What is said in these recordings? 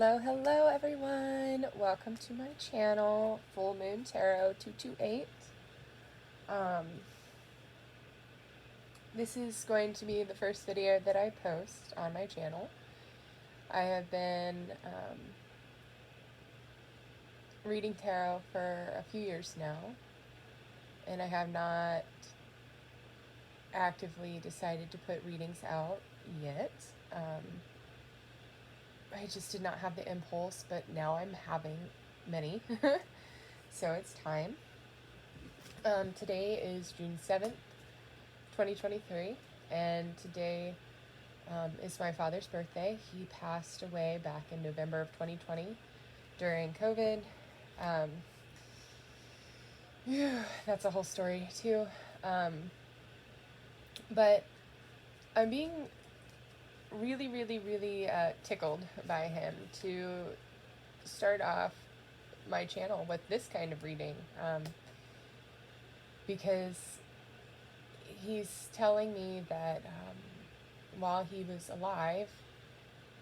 Hello everyone. Welcome to my channel, Full Moon Tarot 228. This is going to be the first video that I post on my channel. I have been reading tarot for a few years now, and I have not actively decided to put readings out yet. I just did not have the impulse, but now I'm having many, so it's time. Today is June 7th, 2023, and today is my father's birthday. He passed away back in November of 2020 during COVID. That's a whole story too. But I'm being really tickled by him to start off my channel with this kind of reading, because he's telling me that while he was alive,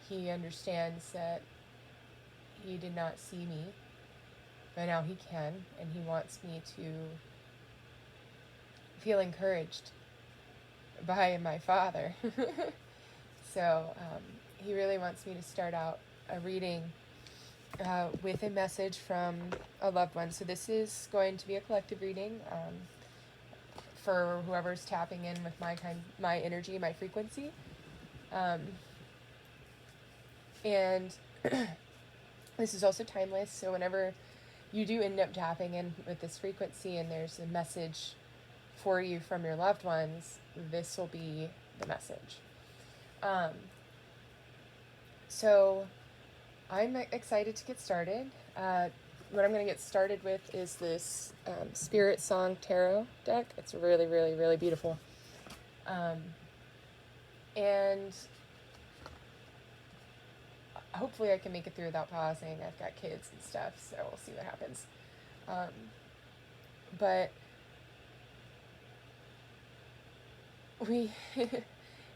he understands that he did not see me, but now he can, and he wants me to feel encouraged by my father. So he really wants me to start out a reading with a message from a loved one. So this is going to be a collective reading for whoever's tapping in with my energy, my frequency. And this is also timeless. So whenever you do end up tapping in with this frequency and there's a message for you from your loved ones, this will be the message. So I'm excited to get started. What I'm going to get started with is this Spirit Song Tarot deck. It's really beautiful. And hopefully I can make it through without pausing. I've got kids and stuff, so we'll see what happens. But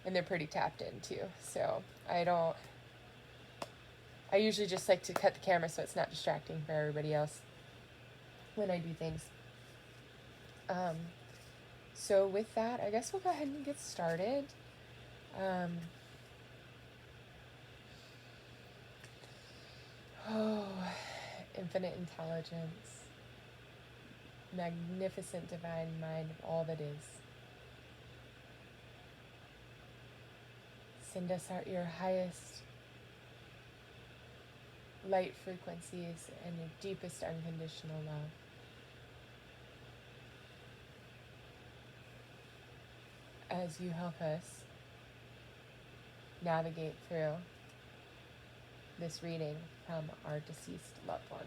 and they're pretty tapped in too, so I usually just like to cut the camera so it's not distracting for everybody else when I do things. So with that, I guess we'll go ahead and get started. Infinite intelligence, magnificent divine mind of all that is. Send us your highest light frequencies and your deepest unconditional love. As you help us navigate through this reading from our deceased loved one.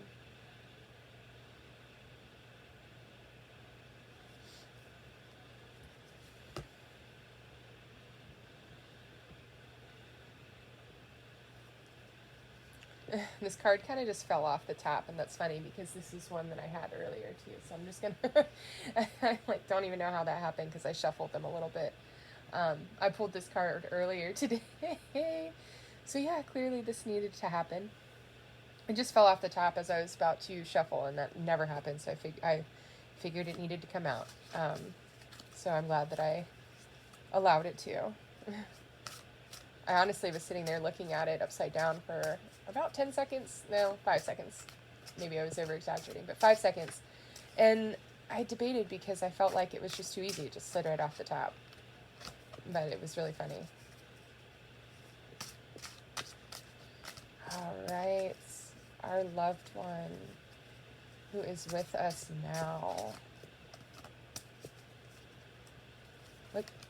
This card kind of just fell off the top, and that's funny because this is one that I had earlier too. So I'm just gonna, I don't even know how that happened because I shuffled them a little bit. I pulled this card earlier today. So yeah, clearly this needed to happen. It just fell off the top as I was about to shuffle, and that never happened. So I figured it needed to come out. So I'm glad that I allowed it to. I honestly was sitting there looking at it upside down for about 10 seconds. No, 5 seconds. Maybe I was over-exaggerating, but 5 seconds. And I debated because I felt like it was just too easy. It just slid right off the top. But it was really funny. All right. Our loved one who is with us now.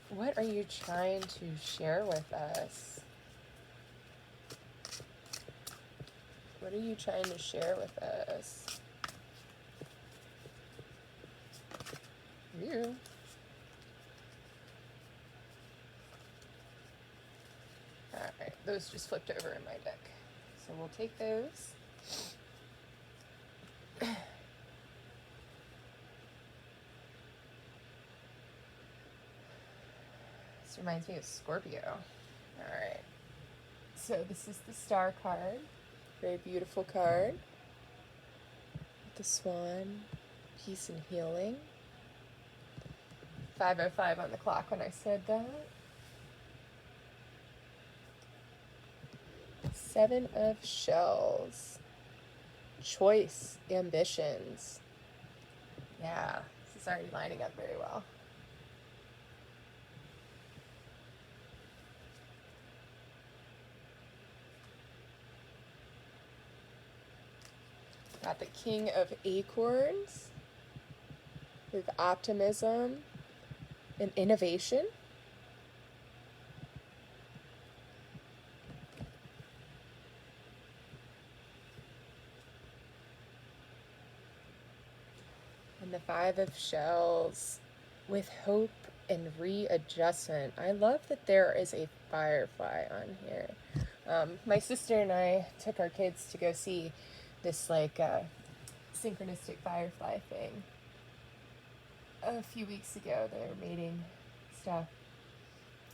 What are you trying to share with us? What are you trying to share with us? You. Alright, those just flipped over in my deck. So we'll take those. This reminds me of Scorpio. Alright. So this is the Star card. Very beautiful card. The Swan, peace and healing. 5:05 on the clock when I said that. 7 of Shells. Choice, ambitions. Yeah, this is already lining up very well. Got the King of Acorns with optimism and innovation. And the 5 of Shells with hope and readjustment. I love that there is a firefly on here. My sister and I took our kids to go see this synchronistic firefly thing a few weeks ago. They were mating stuff,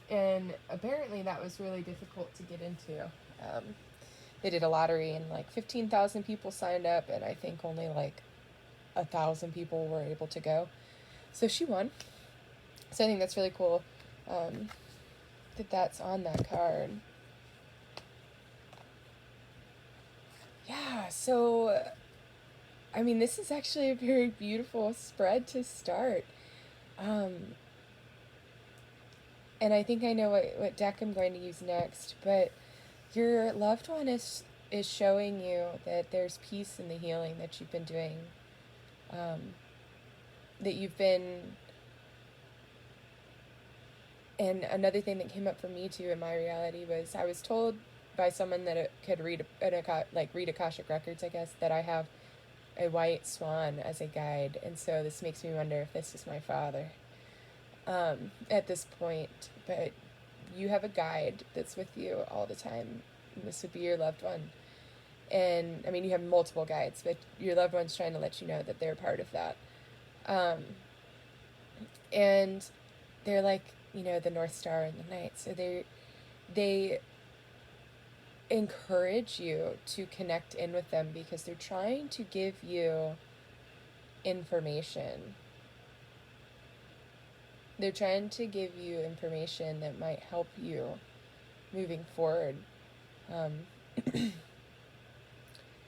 and apparently that was really difficult to get into. They did a lottery and like 15,000 people signed up, and I think only like 1,000 people were able to go. So she won. So I think that's really cool that that's on that card. Yeah, so I mean, this is actually a very beautiful spread to start. And I think I know what deck I'm going to use next, but your loved one is showing you that there's peace in the healing that you've been doing. That you've been... And another thing that came up for me too in my reality was I was told by someone that it could read Akashic Records, I guess, that I have a white swan as a guide, and so this makes me wonder if this is my father at this point. But you have a guide that's with you all the time, and this would be your loved one. And I mean, you have multiple guides, but your loved one's trying to let you know that they're part of that. And they're like, the North Star in the night, so they encourage you to connect in with them because they're trying to give you information. They're trying to give you information that might help you moving forward.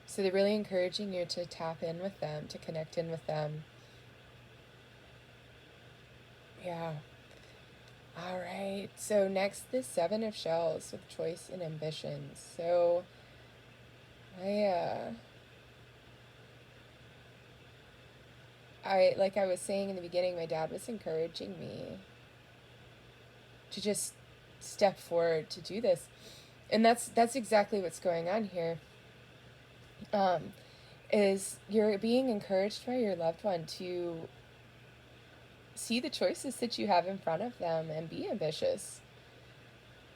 So they're really encouraging you to tap in with them, to connect in with them. Yeah. All right, so next, the 7 of Shells with choice and ambitions. So, like I was saying in the beginning, my dad was encouraging me to just step forward to do this. And that's exactly what's going on here. Is you're being encouraged by your loved one to see the choices that you have in front of them and be ambitious.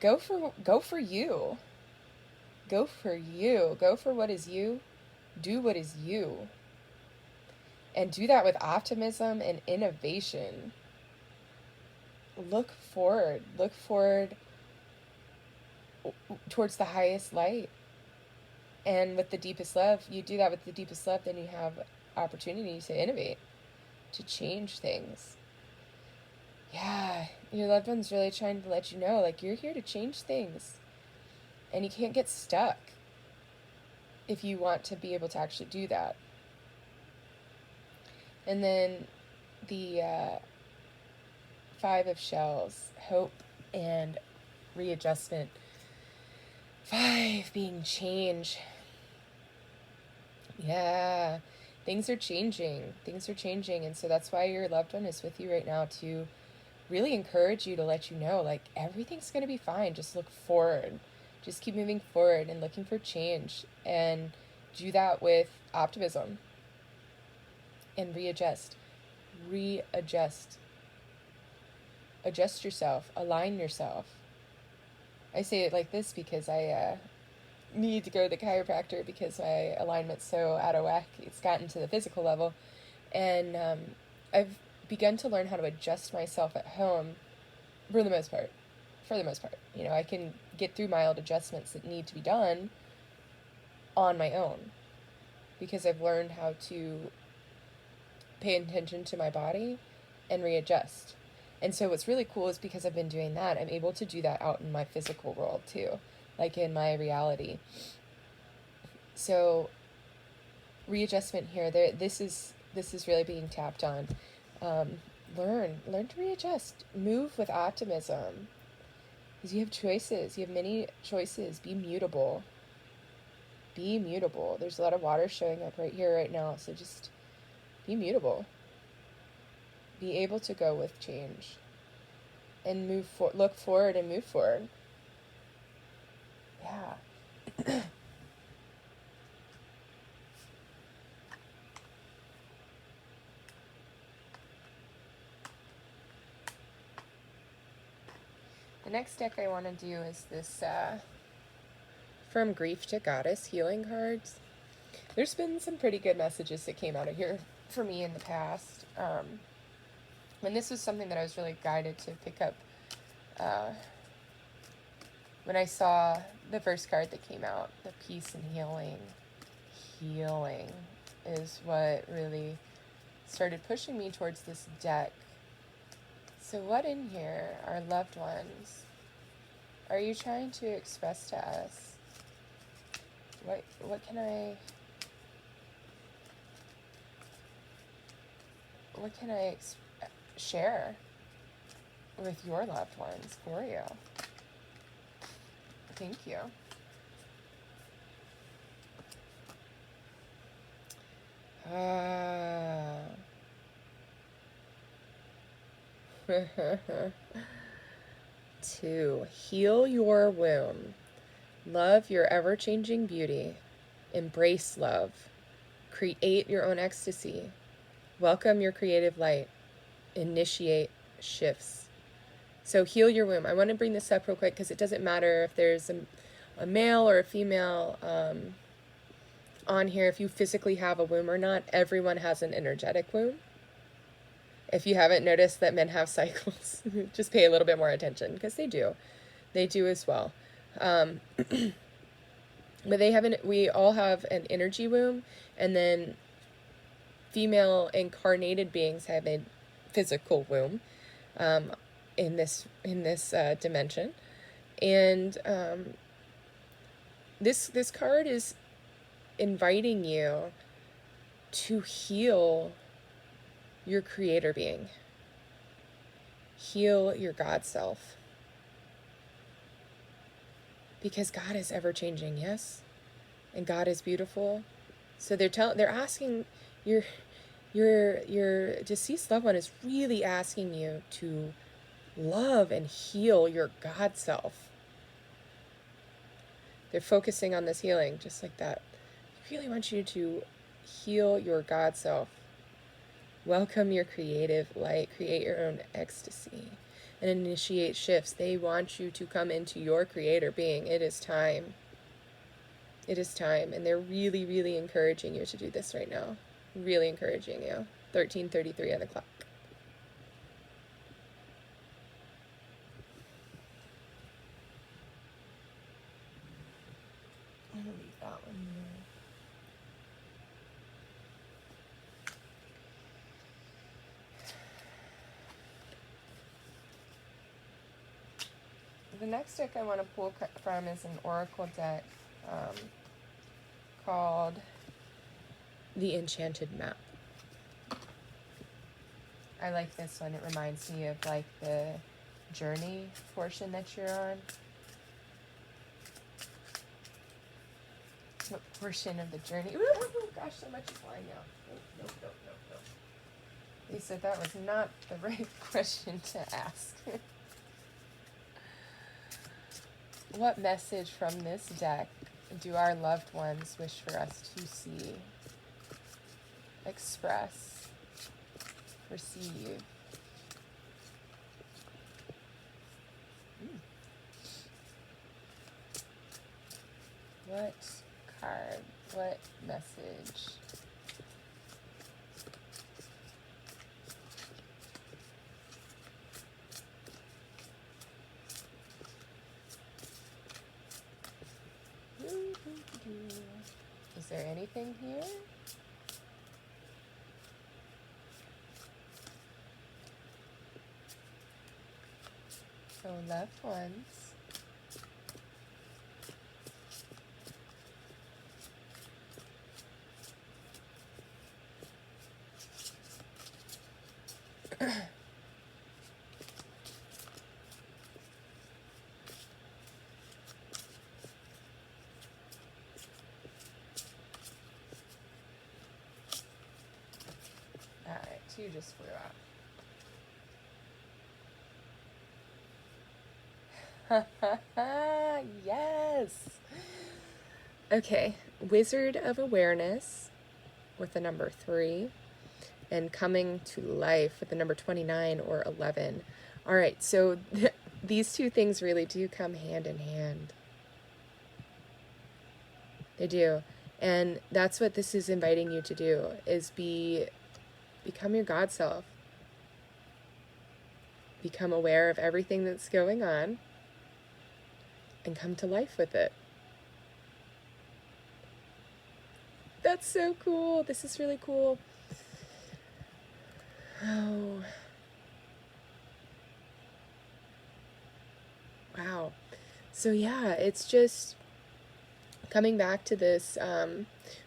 Go for you. Go for you. Go for what is you. Do what is you. And do that with optimism and innovation. Look forward towards the highest light. And with the deepest love, you do that with the deepest love, then you have opportunity to innovate, to change things. Yeah, your loved one's really trying to let you know, like, you're here to change things. And you can't get stuck if you want to be able to actually do that. And then the 5 of Shells, hope and readjustment. 5 being change. Yeah, things are changing. And so that's why your loved one is with you right now, to really encourage you, to let you know, like, everything's going to be fine. Just look forward. Just keep moving forward and looking for change. And do that with optimism. And readjust. Adjust yourself. Align yourself. I say it like this because I need to go to the chiropractor because my alignment's so out of whack. It's gotten to the physical level. And I've begun to learn how to adjust myself at home for the most part. I can get through mild adjustments that need to be done, on my own because I've learned how to pay attention to my body and readjust. And so what's really cool is because I've been doing that, I'm able to do that out in my physical world too, like in my reality. So readjustment here, this is really being tapped on. Learn to readjust, move with optimism, because you have choices. You have many choices. Be mutable. Be mutable. There's a lot of water showing up right here right now, so just be mutable. Be able to go with change and look forward and move forward. Yeah. The next deck I want to do is this From Grief to Goddess healing cards. There's been some pretty good messages that came out of here for me in the past. And this was something that I was really guided to pick up when I saw the first card that came out, the Peace and Healing. Healing is what really started pushing me towards this deck. So what in here are loved ones? Are you trying to express to us? What can I share with your loved ones for you? Thank you. To heal your womb, love your ever-changing beauty, embrace love, create your own ecstasy, welcome your creative light, initiate shifts. So heal your womb. I want to bring this up real quick because it doesn't matter if there's a male or a female on here, if you physically have a womb or not. Everyone has an energetic womb. If you haven't noticed that men have cycles, just pay a little bit more attention because they do. They do as well. But we all have an energy womb, and then female incarnated beings have a physical womb in this dimension. And this card is inviting you to heal your creator being. Heal your God self. Because God is ever changing, yes? And God is beautiful. So they're asking your deceased loved one is really asking you to love and heal your God self. They're focusing on this healing just like that. I really want you to heal your God self. Welcome your creative light. Create your own ecstasy and initiate shifts. They want you to come into your creator being. It is time. It is time. And they're really, really encouraging you to do this right now. Really encouraging you. 13:33 on the clock. I'm going to leave that one there. The next deck I want to pull from is an oracle deck called The Enchanted Map. I like this one. It reminds me of like the journey portion that you're on. What portion of the journey? Ooh, gosh, so much is flying out. Nope. Lisa, that was not the right question to ask. What message from this deck do our loved ones wish for us to see, express, receive? What card? What message? there anything here? So loved ones. Alright, two just flew out. Yes! Okay, Wizard of Awareness with the number 3, and Coming to Life with the number 29 or 11. Alright, so these two things really do come hand in hand. They do. And that's what this is inviting you to do, is become your God self. Become aware of everything that's going on and come to life with it. That's so cool. This is really cool. Oh. Wow. So yeah, it's just coming back to this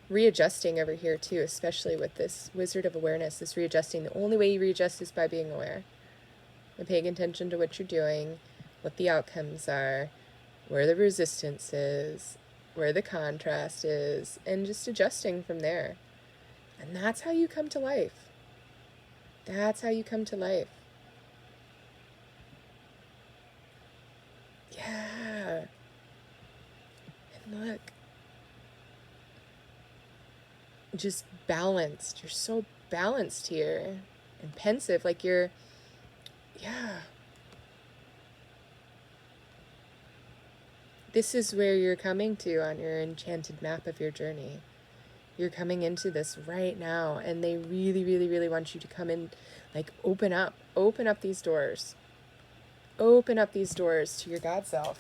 readjusting over here too, especially with this Wizard of Awareness, this readjusting. The only way you readjust is by being aware and paying attention to what you're doing, what the outcomes are, where the resistance is, where the contrast is, and just adjusting from there. And that's how you come to life. That's how you come to life. Yeah. And look. Just balanced. You're so balanced here. And pensive. Like you're... Yeah. This is where you're coming to on your enchanted map of your journey. You're coming into this right now, and they really, really, really want you to come in, like, open up these doors. Open up these doors to your God self.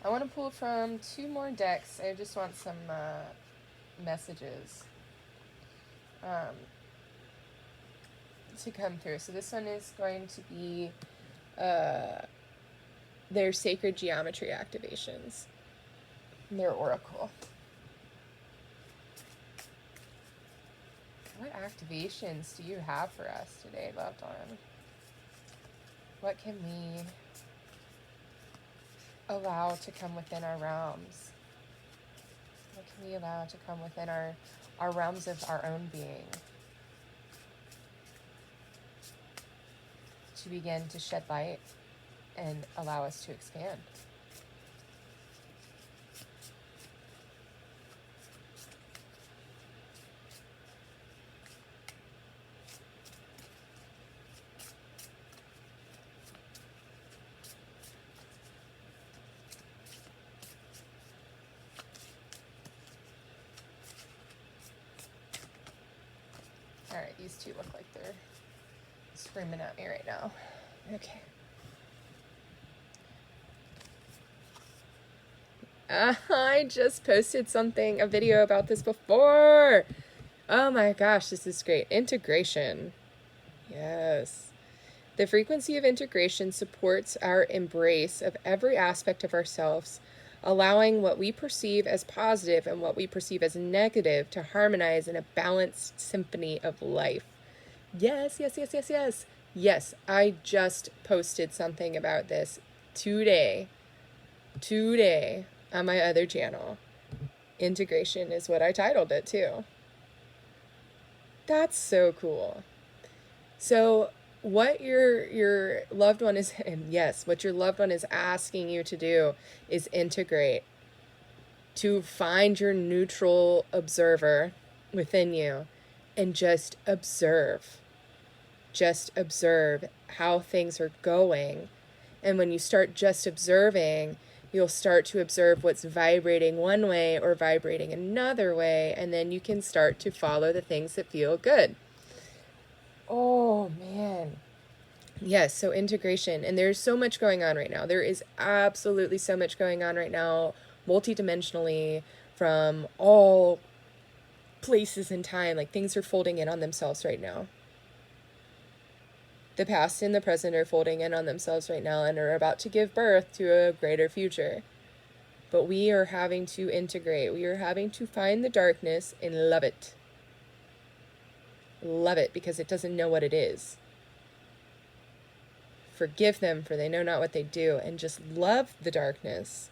I want to pull from 2 more decks. I just want some messages to come through. So this one is going to be their sacred geometry activations, their oracle. What activations do you have for us today, loved one? What can we allow to come within our realms? What can we allow to come within our realms of our own being? To begin to shed light and allow us to expand. Alright, these two look like they're screaming at me right now. Okay. I just posted a video about this before. Oh my gosh, this is great. Integration. Yes. The frequency of integration supports our embrace of every aspect of ourselves, allowing what we perceive as positive and what we perceive as negative to harmonize in a balanced symphony of life. Yes, yes, yes, yes, yes. Yes, I just posted something about this today on my other channel. Integration is what I titled it too. That's so cool. So what your loved one is, and yes, what your loved one is asking you to do is integrate, to find your neutral observer within you and just observe. Just observe how things are going. And when you start just observing, you'll start to observe what's vibrating one way or vibrating another way, and then you can start to follow the things that feel good. Yes, so integration. And there's so much going on right now. There is absolutely so much going on right now, multidimensionally, from all places in time. Like, things are folding in on themselves right now. The past and the present are folding in on themselves right now and are about to give birth to a greater future. But we are having to integrate. We are having to find the darkness and love it. Love it, because it doesn't know what it is. Forgive them, for they know not what they do, and just love the darkness.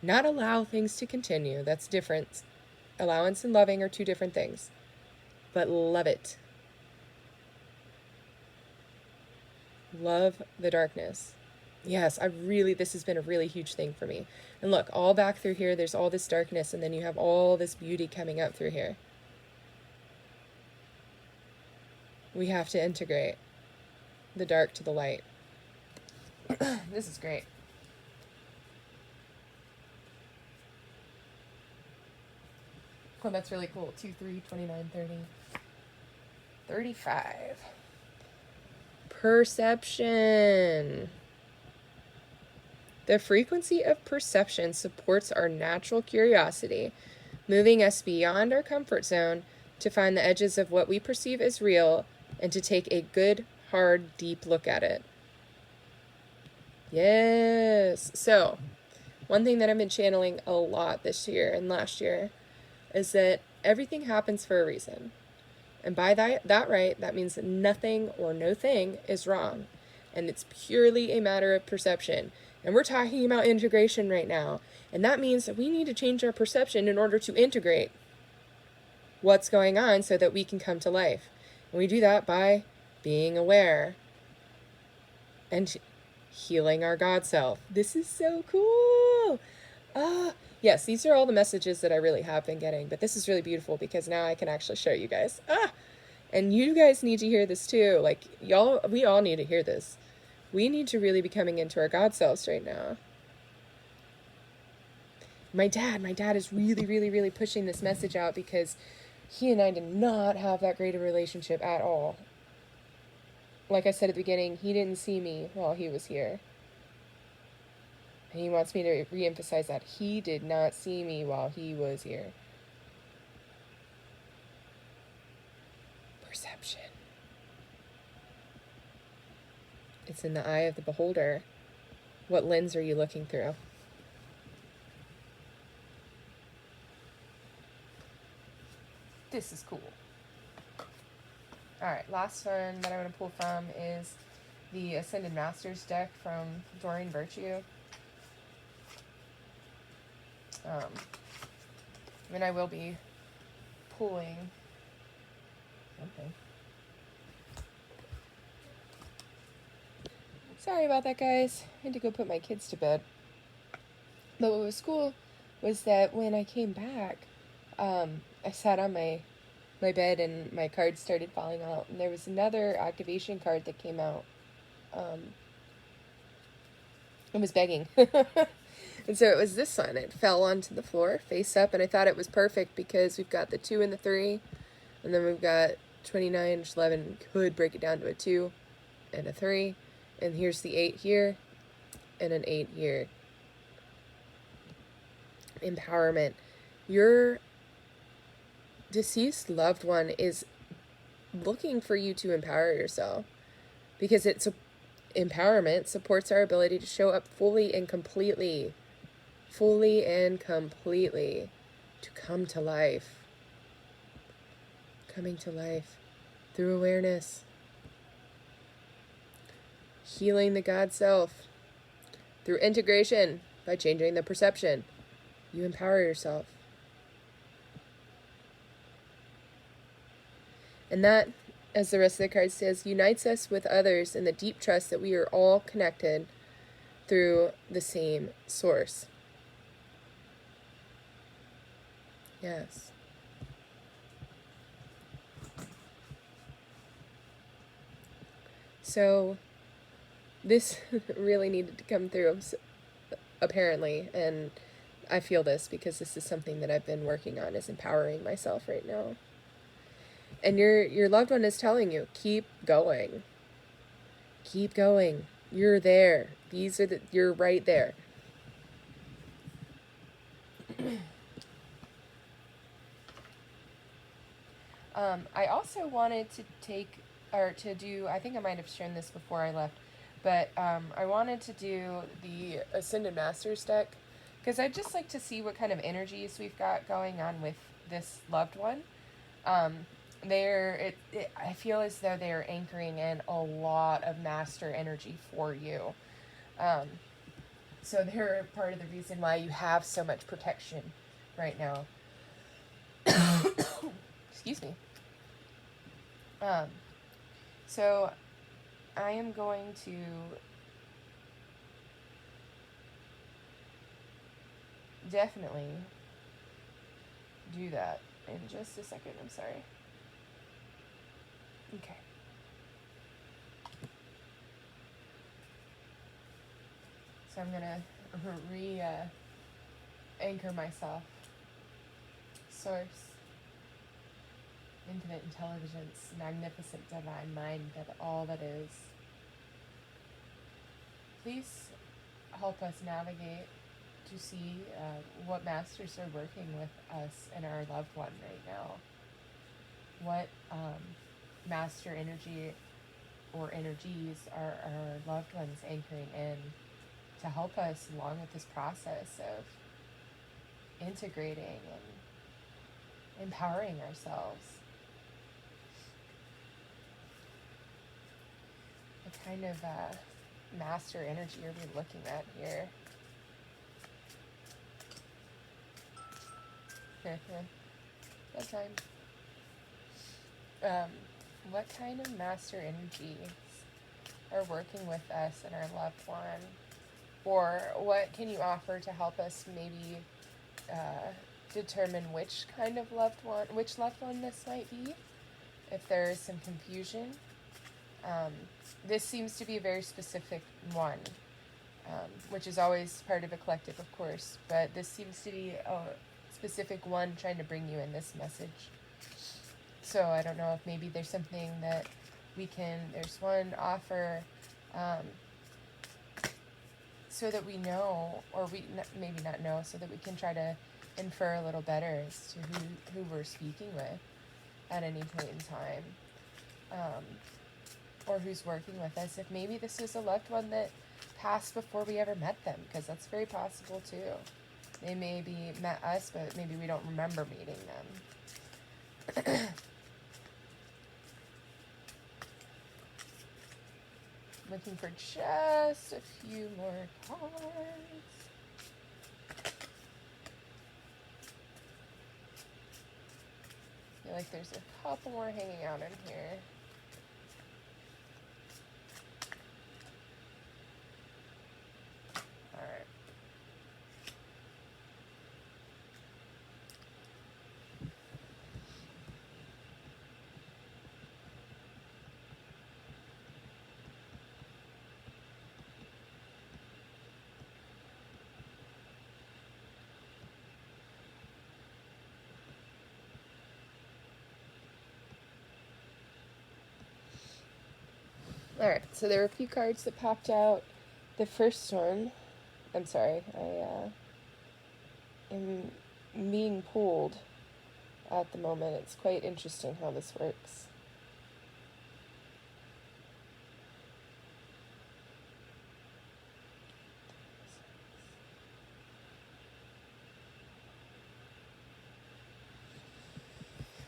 Not allow things to continue. That's different. Allowance and loving are two different things. But love it. Love the darkness. Yes, this has been a really huge thing for me. And look, all back through here, there's all this darkness, and then you have all this beauty coming up through here. We have to integrate the dark to the light. This is great. Oh, that's really cool. 2, 3, 29, 30. 35. Perception. The frequency of perception supports our natural curiosity, moving us beyond our comfort zone to find the edges of what we perceive as real and to take a good, hard, deep look at it. Yes. So, one thing that I've been channeling a lot this year and last year is that everything happens for a reason. And by that right, that means that nothing or no thing is wrong. And it's purely a matter of perception. And we're talking about integration right now. And that means that we need to change our perception in order to integrate what's going on so that we can come to life. And we do that by being aware and healing our God self. This is so cool. Yes, these are all the messages that I really have been getting, but this is really beautiful because now I can actually show you guys. And you guys need to hear this too. Like, we all need to hear this. We need to really be coming into our God selves right now. My dad is really, really, really pushing this message out because he and I did not have that great a relationship at all. Like I said at the beginning, he didn't see me while he was here. And he wants me to reemphasize that. He did not see me while he was here. Perception. It's in the eye of the beholder. What lens are you looking through? This is cool. Alright, last one that I'm going to pull from is the Ascended Masters deck from Doreen Virtue. And I will be pulling something. Sorry about that, guys. I had to go put my kids to bed. But what was cool was that when I came back, I sat on my bed and my cards started falling out. And there was another activation card that came out. It was begging. And so it was this one. It fell onto the floor, face up, and I thought it was perfect because we've got the 2 and the 3, and then we've got 29, 11, could break it down to a 2 and a 3, and here's the 8 here, and an 8 here. Empowerment. Your deceased loved one is looking for you to empower yourself because empowerment supports our ability to show up fully and completely to come to life. Coming to life through awareness. Healing the God self through integration by changing the perception. You empower yourself. And that, as the rest of the card says, unites us with others in the deep trust that we are all connected through the same source. Yes. So, this really needed to come through, apparently, and I feel this because this is something that I've been working on, is empowering myself right now. And your loved one is telling you, keep going. Keep going. You're there. You're right there. I also wanted to do, I think I might have shown this before I left, but I wanted to do the Ascended Masters deck, because I'd just like to see what kind of energies we've got going on with this loved one. I feel as though they're anchoring in a lot of master energy for you. So they're part of the reason why you have so much protection right now. Excuse me. So I am going to definitely do that in just a second. I'm sorry. Okay. So I'm gonna anchor myself. Source, infinite intelligence, magnificent divine mind that all that is. Please help us navigate to see what masters are working with us and our loved one right now. What master energy or energies are our loved ones anchoring in to help us along with this process of integrating and empowering ourselves. What kind of master energy are we looking at here? That time. What kind of master energies are working with us and our loved one? Or what can you offer to help us maybe determine which loved one this might be, if there is some confusion? This seems to be a very specific one, which is always part of a collective, of course, but this seems to be a specific one trying to bring you in this message. So I don't know if maybe there's something that there's one offer, so that we know, or maybe not know, so that we can try to infer a little better as to who we're speaking with at any point in time, or who's working with us. If maybe this was a loved one that passed before we ever met them, because that's very possible too. They maybe met us, but maybe we don't remember meeting them. Looking for just a few more cards. I feel like there's a couple more hanging out in here. Alright. Alright, so there were a few cards that popped out. The first one, I'm sorry, I am being pulled at the moment. It's quite interesting how this works.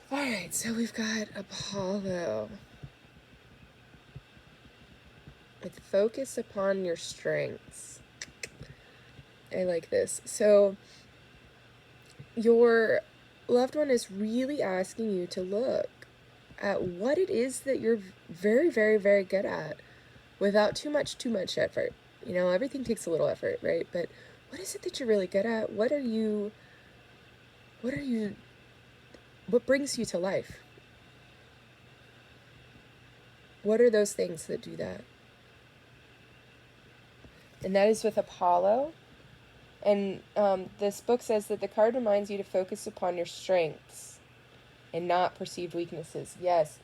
Alright, so we've got Apollo. With focus upon your strengths. I like this. So your loved one is really asking you to look at what it is that you're very, very, very good at without too much effort. You know, everything takes a little effort, right? But what is it that you're really good at? What brings you to life? What are those things that do that? And that is with Apollo. And this book says that the card reminds you to focus upon your strengths and not perceived weaknesses. Yes.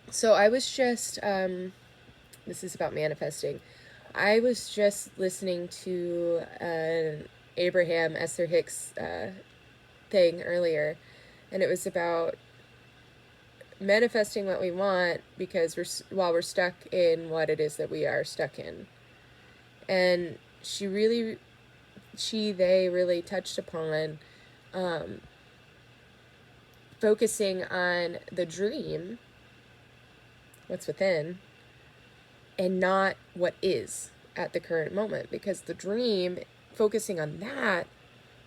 So I was just This is about manifesting. I was just listening to Abraham Esther Hicks thing earlier, and it was about manifesting what we want because while we're stuck in what it is that we are stuck in. And they really touched upon focusing on the dream, what's within, and not what is at the current moment, because the dream, focusing on that,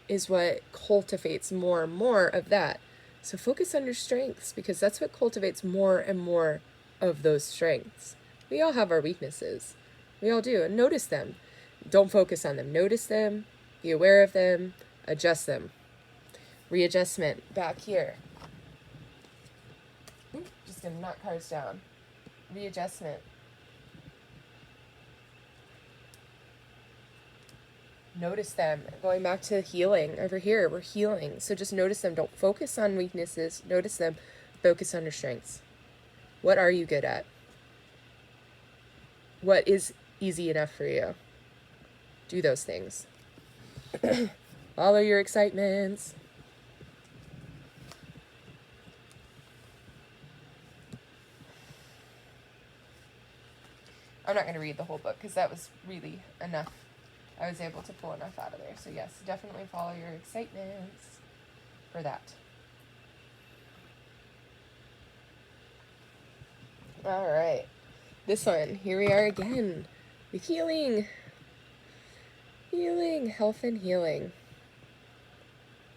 is what cultivates more and more of that. So focus on your strengths, because that's what cultivates more and more of those strengths. We all have our weaknesses. We all do. And notice them. Don't focus on them. Notice them. Be aware of them. Adjust them. Readjustment. Back here. Just going to knock cards down. Readjustment. Notice them. Going back to healing. Over here, we're healing. So just notice them. Don't focus on weaknesses. Notice them. Focus on your strengths. What are you good at? What is easy enough for you? Do those things. Follow your excitements. I'm not going to read the whole book because that was really enough. I was able to pull enough out of there. So yes, definitely follow your excitements for that. All right. This one, here we are again with healing. Healing, health and healing.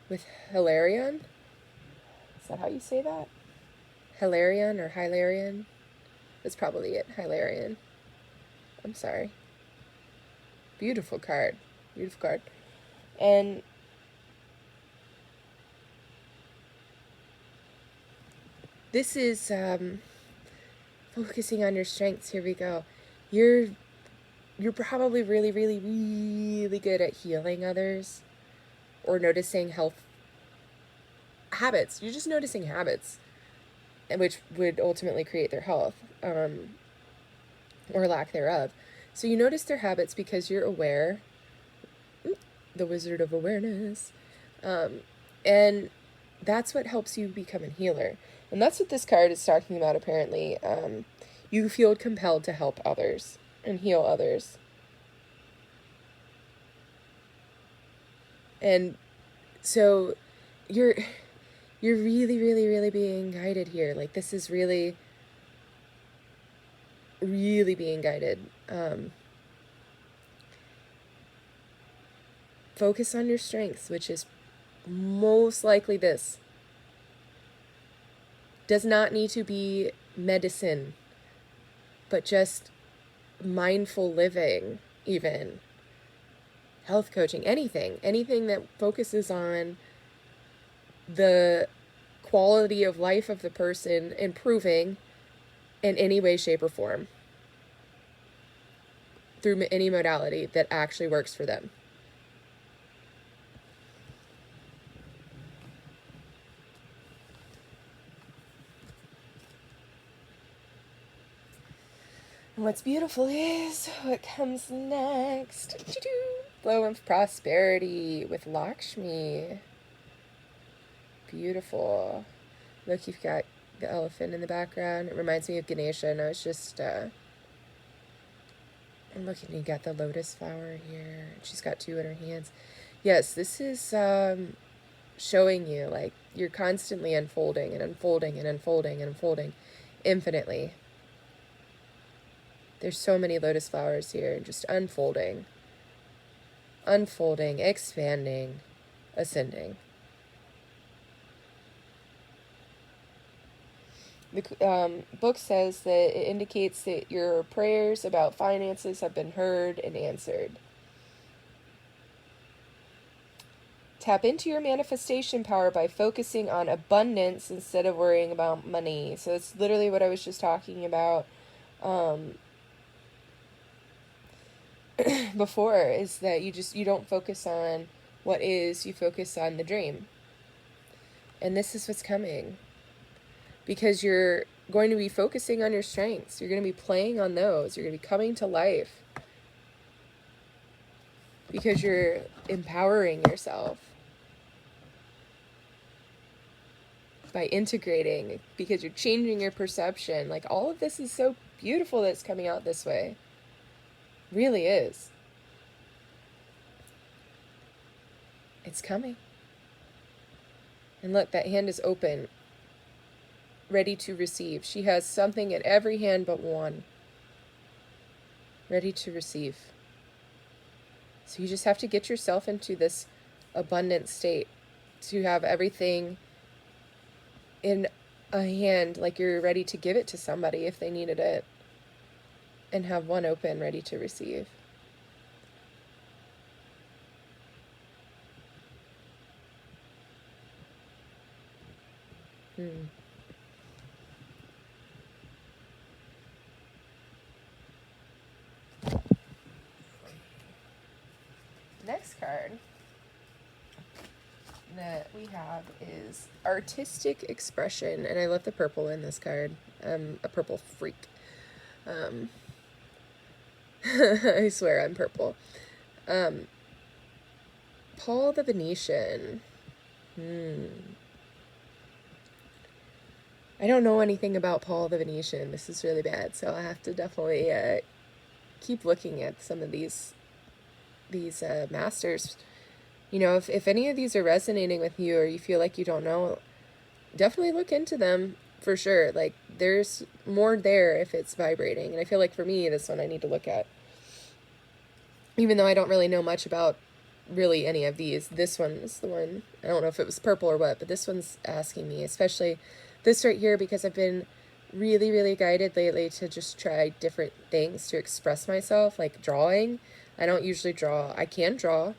With Hilarion. Is that how you say that? Hilarion or Hilarion? That's probably it. Hilarion. I'm sorry. Beautiful card. Beautiful card. And this is focusing on your strengths. Here we go. You're probably really, really, really good at healing others or noticing health habits. You're just noticing habits, which would ultimately create their health or lack thereof. So you notice their habits because you're aware, the Wizard of Awareness, and that's what helps you become a healer. And that's what this card is talking about, apparently. You feel compelled to help others and heal others. And so you're really, really, really being guided here. Like, this is really, really being guided. Focus on your strengths, which is most likely this. Does not need to be medicine, but just mindful living, even health coaching, anything that focuses on the quality of life of the person improving in any way, shape, or form through any modality that actually works for them. And what's beautiful is what comes next. Flow of prosperity with Lakshmi. Beautiful. Look, you've got the elephant in the background. It reminds me of Ganesha, and I was just I'm looking. You got the lotus flower here. She's got two in her hands. Yes, this is showing you like you're constantly unfolding and unfolding and unfolding and unfolding infinitely. There's so many lotus flowers here, just unfolding, expanding, ascending. The book says that it indicates that your prayers about finances have been heard and answered. Tap into your manifestation power by focusing on abundance instead of worrying about money. So it's literally what I was just talking about before, is that you don't focus on what is, you focus on the dream. And this is what's coming. Because you're going to be focusing on your strengths. You're going to be playing on those. You're going to be coming to life because you're empowering yourself by integrating, because you're changing your perception. Like, all of this is so beautiful that's coming out this way. It really is. It's coming. And look, that hand is open, ready to receive. She has something in every hand but one, ready to receive. So you just have to get yourself into this abundant state, to have everything in a hand, like you're ready to give it to somebody if they needed it, and have one open, ready to receive. Next card that we have is artistic expression, and I love the purple in this card. I'm a purple freak. I swear I'm purple. Paul the Venetian. I don't know anything about Paul the Venetian. This is really bad, so I have to definitely keep looking at some of these masters. You know, if any of these are resonating with you, or you feel like you don't know, definitely look into them for sure. Like, there's more there if it's vibrating. And I feel like for me, this one I need to look at. Even though I don't really know much about really any of these, this one is the one. I don't know if it was purple or what, but this one's asking me, especially this right here, because I've been really, really guided lately to just try different things to express myself, like drawing. I don't usually draw. I can draw.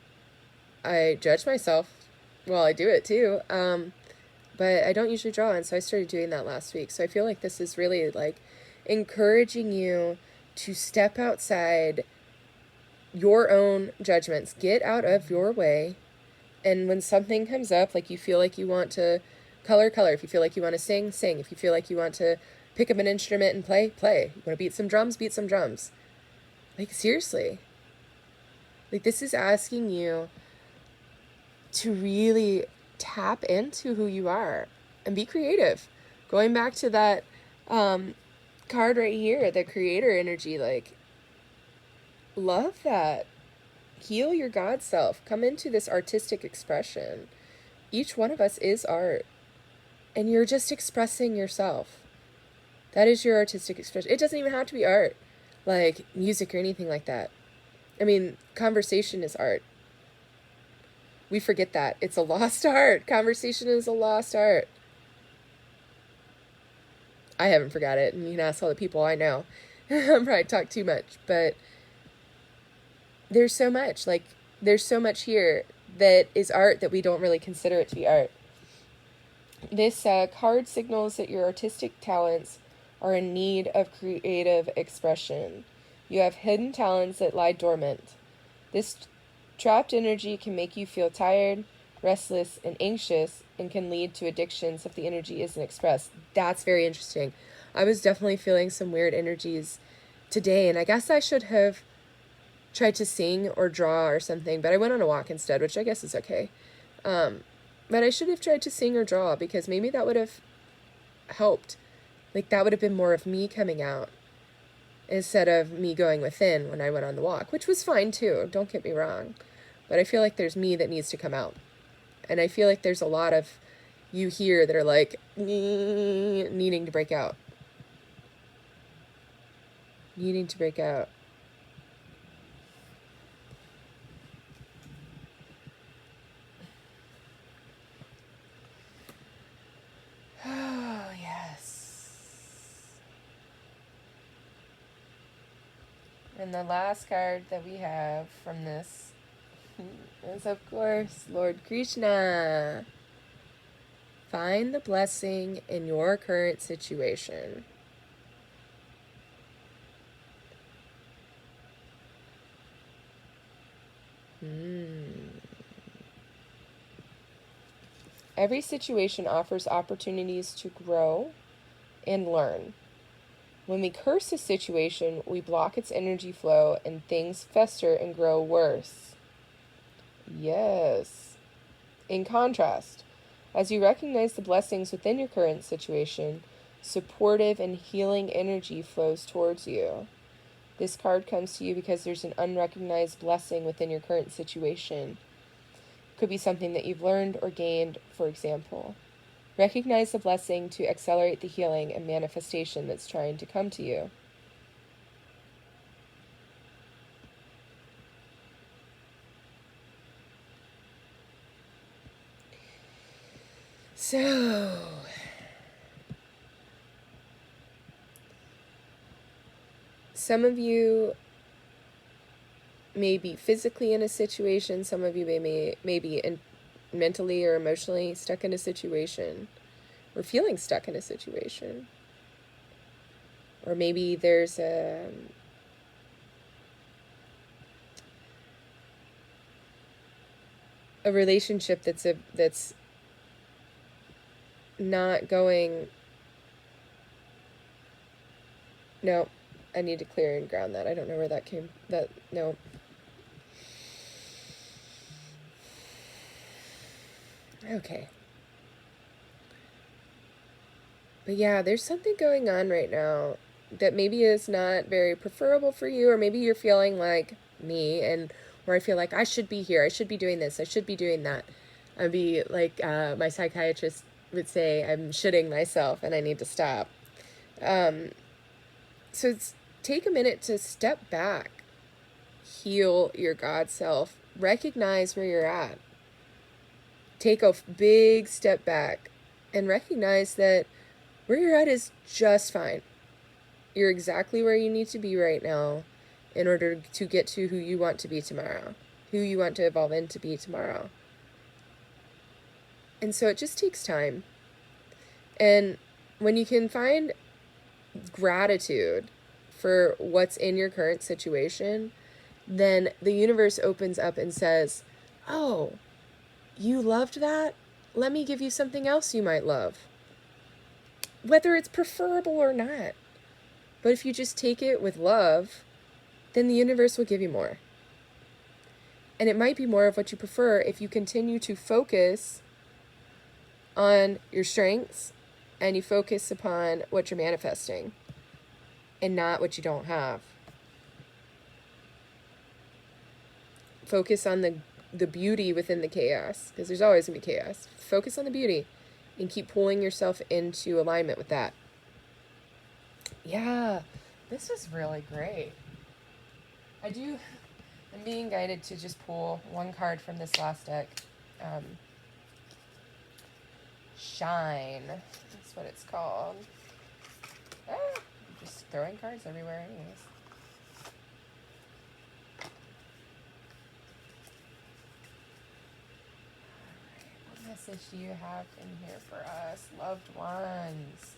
I judge myself while I do it too, but I don't usually draw, and so I started doing that last week. So I feel like this is really like encouraging you to step outside your own judgments, get out of your way, and when something comes up, like you feel like you want to color, if you feel like you want to sing, if you feel like you want to pick up an instrument and play, you want to beat some drums. Like, seriously, like, this is asking you to really tap into who you are and be creative. Going back to that card right here, the creator energy, like, love that. Heal your God self. Come into this artistic expression. Each one of us is art, and you're just expressing yourself. That is your artistic expression. It doesn't even have to be art, like music or anything like that. I mean, conversation is art. We forget that. It's a lost art. Conversation is a lost art. I haven't forgot it, and you can ask all the people I know. I probably talk too much, but there's so much. Like, there's so much here that is art that we don't really consider it to be art. This card signals that your artistic talents are in need of creative expression. You have hidden talents that lie dormant. This trapped energy can make you feel tired, restless, and anxious, and can lead to addictions if the energy isn't expressed. That's very interesting. I was definitely feeling some weird energies today, and I guess I should have tried to sing or draw or something, but I went on a walk instead, which I guess is okay. But I should have tried to sing or draw, because maybe that would have helped. Like, that would have been more of me coming out instead of me going within when I went on the walk, which was fine too, don't get me wrong. But I feel like there's me that needs to come out. And I feel like there's a lot of you here that are like needing to break out. Needing to break out. Oh, yes. And the last card that we have from this is, of course, Lord Krishna. Find the blessing in your current situation. Every situation offers opportunities to grow, and learn. When we curse a situation, we block its energy flow and things fester and grow worse. Yes. In contrast, as you recognize the blessings within your current situation, supportive and healing energy flows towards you. This card comes to you because there's an unrecognized blessing within your current situation. It could be something that you've learned or gained, for example. Recognize the blessing to accelerate the healing and manifestation that's trying to come to you. So, some of you may be physically in a situation, some of you may be mentally or emotionally stuck in a situation, or feeling stuck in a situation. Or maybe there's a relationship that's not going. No, I need to clear and ground that. I don't know where that came. No. Okay. But yeah, there's something going on right now that maybe is not very preferable for you, or maybe you're feeling like me, and where I feel like I should be here, I should be doing this, I should be doing that. I'd be like my psychiatrist would say, I'm shitting myself and I need to stop. So take a minute to step back, heal your God self, recognize where you're at. Take a big step back and recognize that where you're at is just fine. You're exactly where you need to be right now in order to get to who you want to be tomorrow, who you want to evolve into be tomorrow. And so it just takes time. And when you can find gratitude for what's in your current situation, then the universe opens up and says, oh, you loved that? Let me give you something else you might love. Whether it's preferable or not. But if you just take it with love, then the universe will give you more. And it might be more of what you prefer if you continue to focus on your strengths and you focus upon what you're manifesting and not what you don't have. Focus on the beauty within the chaos, because there's always going to be chaos. Focus on the beauty and keep pulling yourself into alignment with that. Yeah, this was really great. I'm being guided to just pull one card from this last deck. Shine. That's what it's called. I'm just throwing cards everywhere anyways. Alright, what message do you have in here for us, loved ones?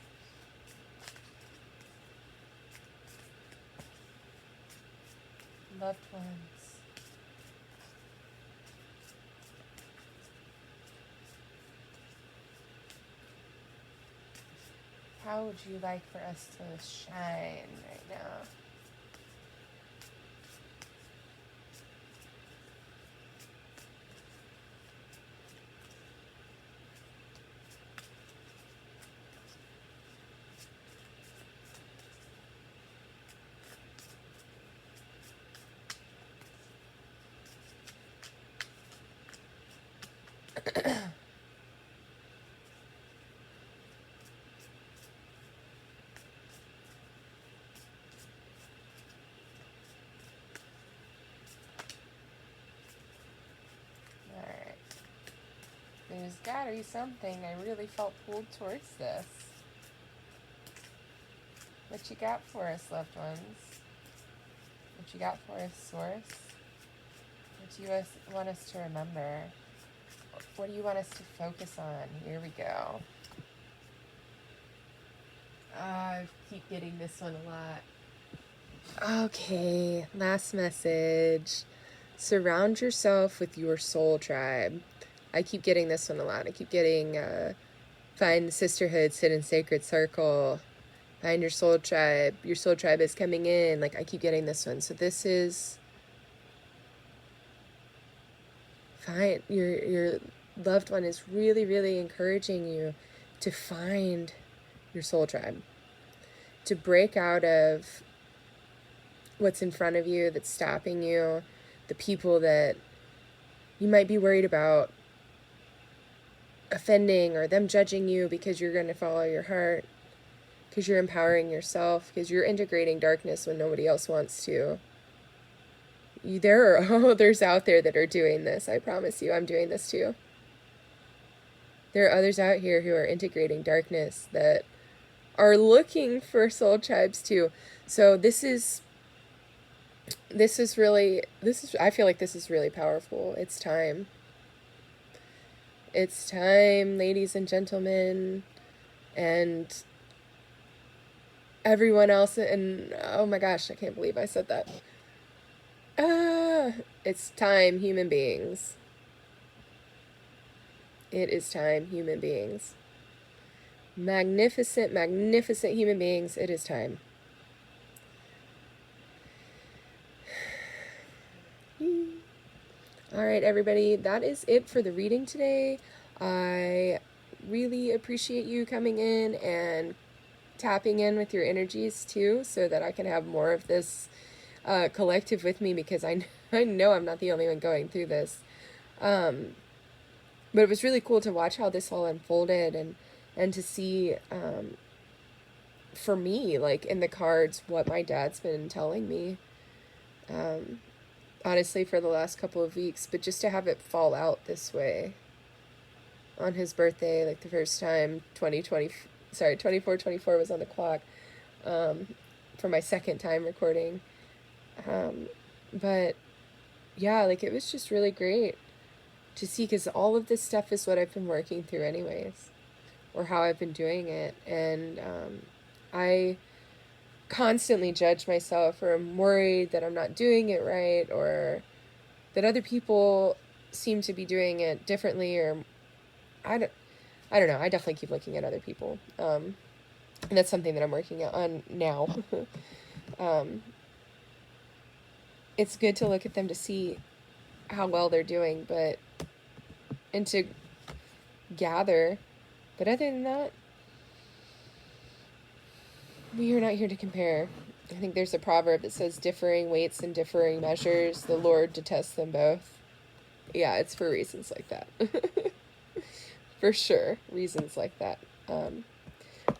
Loved ones. How would you like for us to shine right now? Alright. There's gotta be something. I really felt pulled towards this. What you got for us, loved ones? What you got for us, Source? What do you want us to remember? What do you want us to focus on? Here we go. I keep getting this one a lot. Okay, last message. Surround yourself with your soul tribe. I keep getting this one a lot. I keep getting find the sisterhood, sit in sacred circle. Find your soul tribe. Your soul tribe is coming in. Like, I keep getting this one. So this is, find your loved one is really, really encouraging you to find your soul tribe, to break out of what's in front of you that's stopping you, the people that you might be worried about offending or them judging you because you're going to follow your heart, because you're empowering yourself, because you're integrating darkness when nobody else wants to. There are others out there that are doing this. I promise you, I'm doing this too. There are others out here who are integrating darkness that are looking for soul tribes too. So this is really, I feel like this is really powerful. It's time. It's time, ladies and gentlemen, and everyone else. And oh my gosh, I can't believe I said that. It's time, human beings. It is time, human beings. Magnificent, magnificent human beings. It is time. All right, everybody, that is it for the reading today. I really appreciate you coming in and tapping in with your energies too, so that I can have more of this collective with me, because I know I'm not the only one going through this. But it was really cool to watch how this all unfolded, and to see, for me, like in the cards, what my dad's been telling me, honestly, for the last couple of weeks. But just to have it fall out this way on his birthday, like the first time 2424 was on the clock, for my second time recording. But yeah, like it was just really great to see, because all of this stuff is what I've been working through anyways, or how I've been doing it. And I constantly judge myself, or I'm worried that I'm not doing it right, or that other people seem to be doing it differently, or I don't know. I definitely keep looking at other people. And that's something that I'm working on now. It's good to look at them to see how well they're doing, and to gather. But other than that, we are not here to compare. I think there's a proverb that says, differing weights and differing measures, the Lord detests them both. Yeah, it's for reasons like that. For sure, reasons like that. But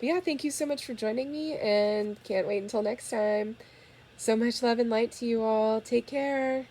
yeah, thank you so much for joining me, and can't wait until next time. So much love and light to you all. Take care.